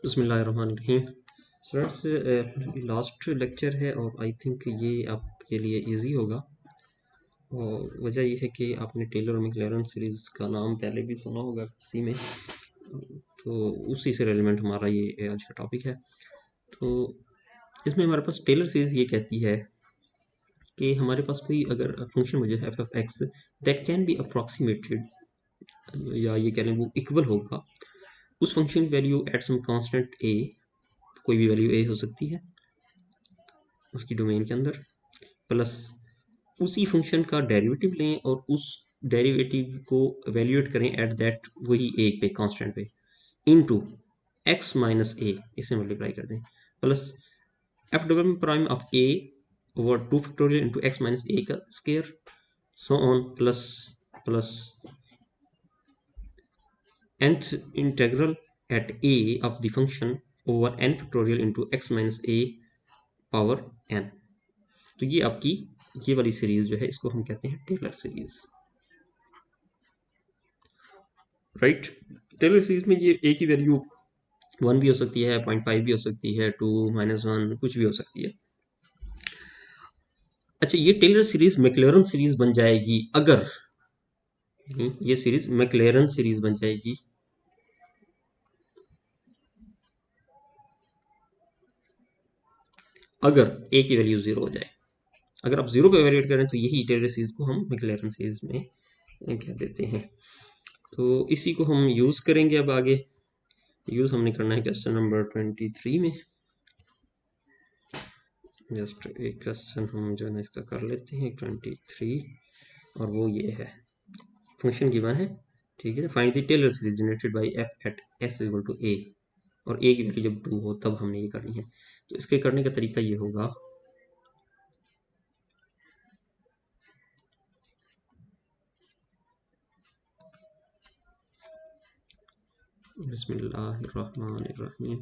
बिस्मिल्लाहिर्रहमानिर्रहीम। Students, last lecture है और आई थिंक ये आपके लिए इजी होगा। और वजह यह है कि आपने टेलर और मैक्लॉरिन सीरीज़ का नाम पहले भी सुना होगा किसी में, तो उसी से रेलिवेंट हमारा ये आज का टॉपिक है। तो इसमें हमारे पास टेलर सीरीज़ ये कहती है कि हमारे पास कोई अगर फंक्शन मुझे F F X that can be approximated, या ये कह लें वो इक्वल होगा उस फंक्शन की वैल्यू एट सम कांस्टेंट ए, कोई भी वैल्यू ए हो सकती है उसकी डोमेन के अंदर, प्लस उसी फंक्शन का डेरिवेटिव लें और उस डेरिवेटिव को एवेल्यूएट करें एट दैट वही ए पे कांस्टेंट पे इनटू एक्स माइनस ए, इसे मल्टीप्लाई कर दें, plus f double prime of a over 2 factorial into x minus a का square, so on, plus plus nth integral at a of the function over n factorial into x minus a power n। तो ये आपकी ये वाली series जो है इसको हम कहते हैं Taylor series, right. Taylor series में ये ए की वैल्यू 1 भी हो सकती है, 0.5 भी हो सकती है, 2 -1 कुछ भी हो सकती है। अच्छा, ये टेलर सीरीज मैक्लॉरिन सीरीज बन जाएगी अगर ये सीरीज मैक्लॉरिन सीरीज बन जाएगी अगर ए की वैल्यू 0 हो जाए। अगर आप 0 पे एवेल्यूएट करें तो यही टेलर सीरीज को हम मैक्लॉरिन सीरीज में कह देते हैं। तो इसी को हम यूज करेंगे। अब आगे यूज हमने करना है क्वेश्चन नंबर 23 में। जस्ट एक क्वेश्चन हम जो है ना इसका कर लेते हैं 23, और वो ये है, फंक्शन गिवन है, ठीक है, find the Taylor series generated by f at s equal to a, और ए की वैल्यू जब 2 हो तब हमने ये करनी है। तो इसके करने का तरीका ये होगा, बिस्मिल्लाहिर्रहमानिर्रहीम।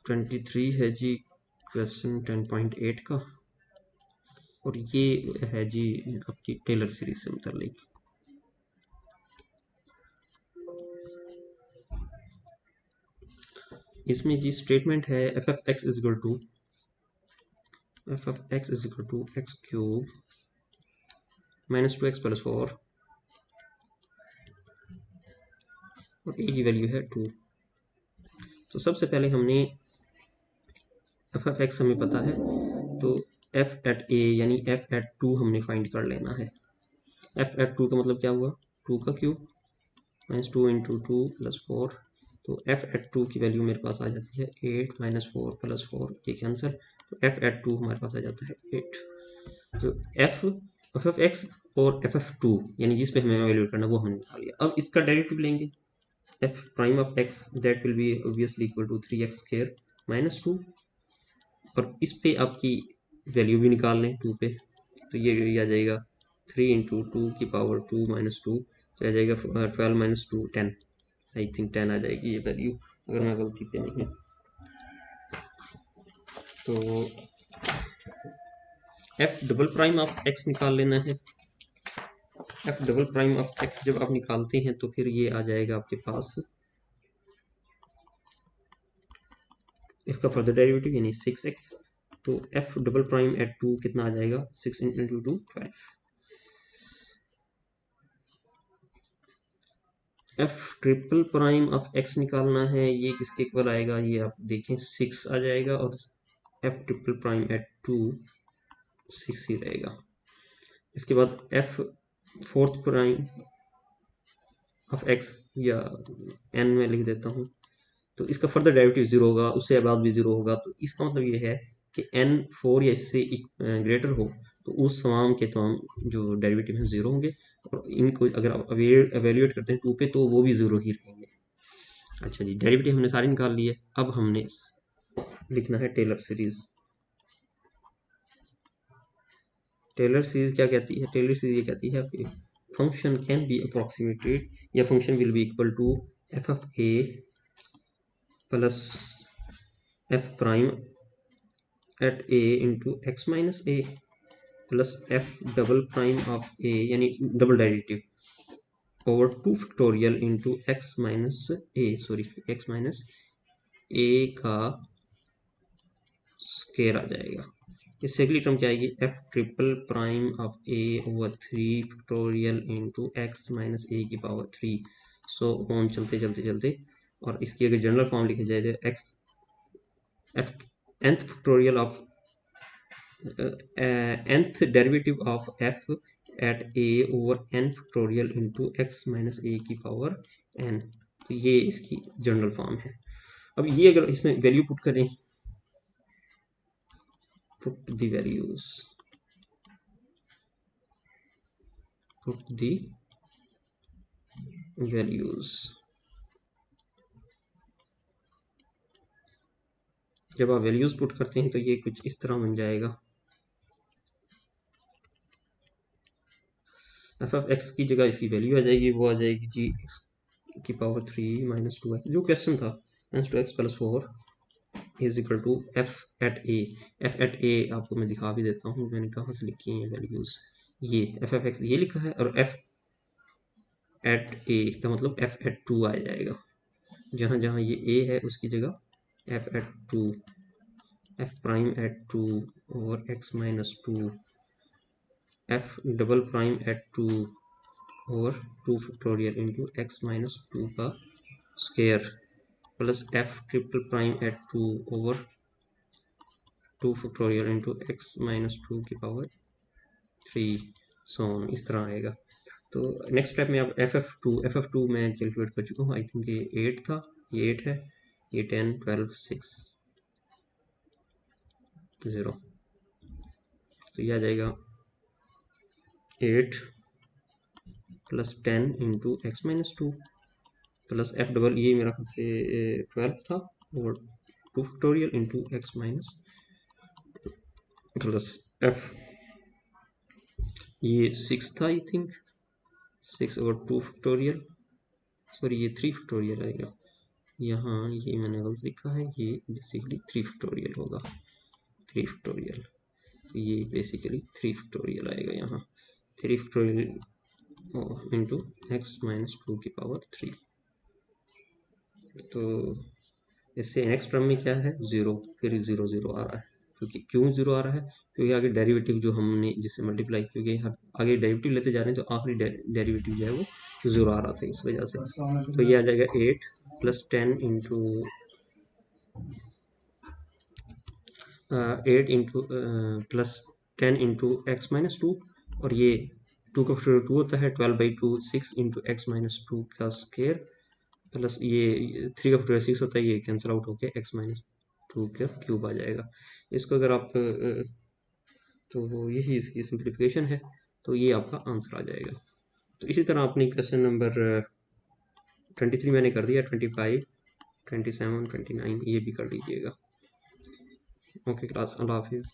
ट्वेंटी थ्री है जी क्वेश्चन 10.8 का, और ये है जी आपकी टेलर सीरीज से मुतालिक। इसमें जी स्टेटमेंट है F F X is equal to X cube minus 2x plus 4, और ए की वैल्यू है 2। तो सबसे पहले हमने एफ एफ एक्स हमें पता है, तो एफ एट ए यानी एफ एट 2 हमने फाइंड कर लेना है। एफ एट 2 का मतलब क्या हुआ, 2 का क्यूब माइनस 2 इंटू 2 प्लस 4। तो एफ एट 2 की वैल्यू मेरे पास आ जाती है 8 माइनस 4 प्लस 4, ये कैंसर। तो एफ एट 2 हमारे पास आ जाता है 8। तो एफ एफ एक्स और एफ एफ 2 यानी जिस पे हमें एवेल्यूएट करना वो हमने निकाल लिया। अब इसका डेरिवेटिव लेंगे, F prime of X that will be obviously equal to 3x square minus 2, और इस पे आपकी वैल्यू भी निकाल लें 2 पे, तो ये आ जाएगा 3 इंटू 2 की पावर 2 माइनस 2, तो आ जाएगा 12 माइनस 2 10। आई थिंक 10 आ जाएगी ये वैल्यू, अगर मैं गलती पे नहीं। तो F double prime of x निकाल लेना है। F double prime of x जब आप निकालते हैं तो फिर ये आ जाएगा आपके पास इसका फर्दर डेरिवेटिव यानी 6x। तो एफ डबल प्राइम एट 2 कितना आ जाएगा, 6 into 2 12। F triple prime of x निकालना है, ये किसके इक्वल आएगा, ये आप देखें 6 आ जाएगा, और एफ ट्रिपल प्राइम एट 2 6 ही रहेगा। इसके बाद F fourth prime of x, या एन में लिख देता हूँ, तो इसका फर्दर डेरिवेटिव 0 होगा, उससे बाद भी 0 होगा। तो इसका मतलब ये है कि n 4 या इससे ग्रेटर हो तो उस तमाम के तमाम जो डेरिवेटिव हैं 0 होंगे, और इनको अगर आप एवेल्यूएट करते हैं 2 पे तो वो भी 0 ही रहेंगे। अच्छा जी, डेरिवेटिव हमने सारे निकाल लिए। अब हमने लिखना है टेलर सीरीज। टेलर सीरीज क्या कहती है, टेलर सीरीज ये कहती है कि फंक्शन कैन बी अप्रोक्सीमेटेड, या function will be equal to f of a plus f prime at a into x minus a plus f double prime of a यानी double derivative over 2 factorial into x minus a का square आ जाएगा। इससे अगली term क्या आएगी, f triple prime of a over 3 factorial into x minus a की power 3। So on चलते चलते चलते और इसकी अगर जनरल फॉर्म लिखी जाए तो x f nth factorial of nth derivative of f at a over n factorial into x minus a की पावर n। तो ये इसकी जनरल फॉर्म है। अब ये अगर इसमें वैल्यू पुट करें, put the values, जब आप वैल्यूज पुट करते हैं तो ये कुछ इस तरह बन जाएगा। एफ ऑफ एक्स की जगह इसकी वैल्यू आ जाएगी, वो आ जाएगी जी एक्स की पावर 3 माइनस 2x, जो क्वेश्चन था x plus 4 is equal to f at a. F at a आपको मैं दिखा भी देता हूँ मैंने कहाँ से लिखी हैं वैल्यूज। ये एफ ऑफ एक्स ये लिखा है और एफ एट ए का मतलब एफ एट 2 आ जाएगा। जहाँ जहाँ ये ए है उसकी जगह F at 2, F prime at 2 और X minus 2, F double prime at 2 और 2 फैक्टोरियल इंटू एक्स माइनस 2 का square plus F triple prime at 2 over 2 factorial into x minus 2 की पावर 3। सो इस तरह आएगा। तो नेक्स्ट स्टेप में अब एफ एफ टू मैं कैलकुलेट कर चुका हूँ। आई थिंक ये 8 था, ये 8 है, ये 10 12 6 0। तो ये आ जाएगा 8 plus 10 into x minus 2 plus f double ये मेरा खुद से 12 था और 2 factorial into x minus plus F ये 6 था आई थिंक 6 और 2 फैक्टोरियल, सॉरी ये 3 फैक्टोरियल आएगा। यहाँ ये मैंने गलत लिखा है, ये बेसिकली 3 फैक्टोरियल होगा, 3 फैक्टोरियल। ये बेसिकली 3 फैक्टोरियल आएगा यहाँ, 3 फैक्टोरियल इंटू एक्स माइनस 2 की पावर 3। तो इससे नेक्स्ट टर्म में क्या है 0, फिर 0 0 आ रहा है। क्योंकि क्यों 0 आ रहा है, क्योंकि आगे डेरिवेटिव जो हमने जिससे मल्टीप्लाई, क्योंकि आगे डेरिवेटिव लेते जा रहे हैं तो आखिरी डेरिवेटिव जो है वो 0 आ रहा था इस वजह से। तो ये आ जाएगा 8 plus 10 into 8 into plus 10 into x minus 2 और ये 2 का फैक्टर 2 होता है, 12/2 6 इंटू एक्स माइनस 2 का स्क्वायर प्लस ये 3 का फैक्टर 6 होता है, ये कैंसिल आउट होके एक्स माइनस 2 का क्यूब आ जाएगा। इसको अगर आप तो यही इसकी सिंप्लीफिकेशन है, तो ये आपका आंसर आ जाएगा। तो इसी तरह अपनी क्वेश्चन नंबर 23 मैंने कर दिया, 25 27 29 ये भी कर लीजिएगा। ओके क्लास, अल्लाह हाफिज़।